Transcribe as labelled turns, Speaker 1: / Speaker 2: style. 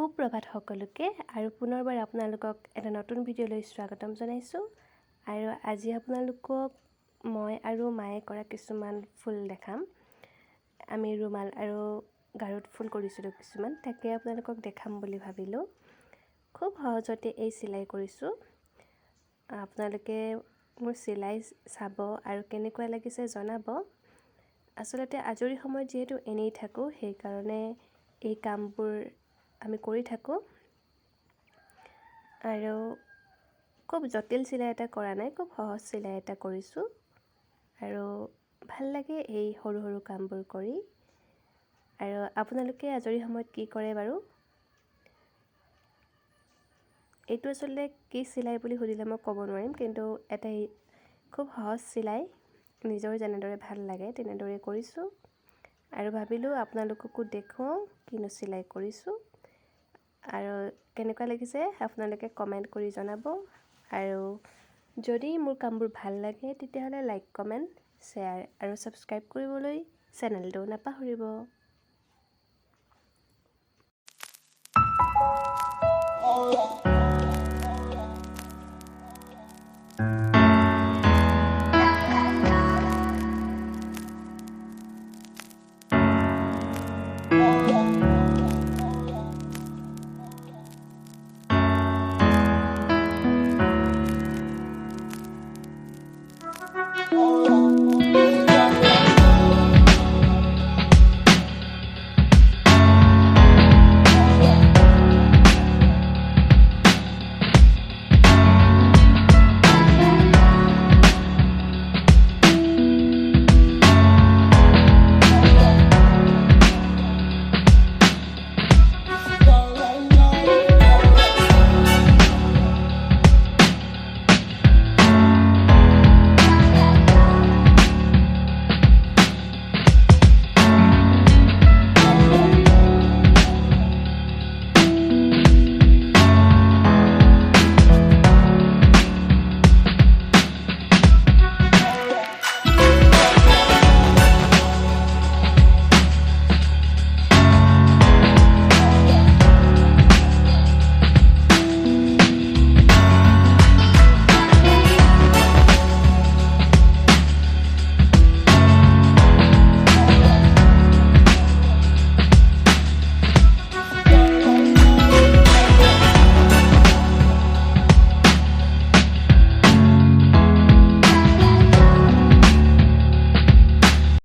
Speaker 1: সুপ্ৰভাত সকলোকে আৰু পুনৰবাৰ আপোনালোকক এটা নতুন ভিডিঅ'লৈ স্বাগতম জনাইছোঁ। আৰু আজি আপোনালোকক মই আৰু মায়ে কৰা কিছুমান ফুল দেখাম। আমি ৰুমাল আৰু গাৰুত ফুল কৰিছিলোঁ কিছুমান, তাকে আপোনালোকক দেখাম বুলি ভাবিলোঁ। খুব সহজতে এই চিলাই কৰিছোঁ। আপোনালোকে মোৰ চিলাই চাব আৰু কেনেকুৱা লাগিছে জনাব। আচলতে আজৰি সময়ত যিহেতু এনেই থাকোঁ, সেইকাৰণে এই কামবোৰ আমি কৰি থাকোঁ। আৰু খুব জটিল চিলাই এটা কৰা নাই, খুব সহজ চিলাই এটা কৰিছোঁ। আৰু ভাল লাগে এই সৰু সৰু কামবোৰ কৰি। আৰু আপোনালোকে আজৰি সময়ত কি কৰে বাৰু? এইটো আচলতে কি চিলাই বুলি সুধিলে মই ক'ব নোৱাৰিম, কিন্তু এটা খুব সহজ চিলাই, নিজৰ যেনেদৰে ভাল লাগে তেনেদৰে কৰিছোঁ। আৰু ভাবিলোঁ আপোনালোককো দেখুৱাওঁ কিনো চিলাই কৰিছোঁ। আৰু কেনেকুৱা লাগিছে আপোনালোকে কমেণ্ট কৰি জনাব। আৰু যদি মোৰ কামবোৰ ভাল লাগে তেতিয়াহ'লে লাইক, কমেণ্ট, শ্বেয়াৰ আৰু ছাবস্ক্ৰাইব কৰিবলৈ চেনেলটো নাপাহৰিব।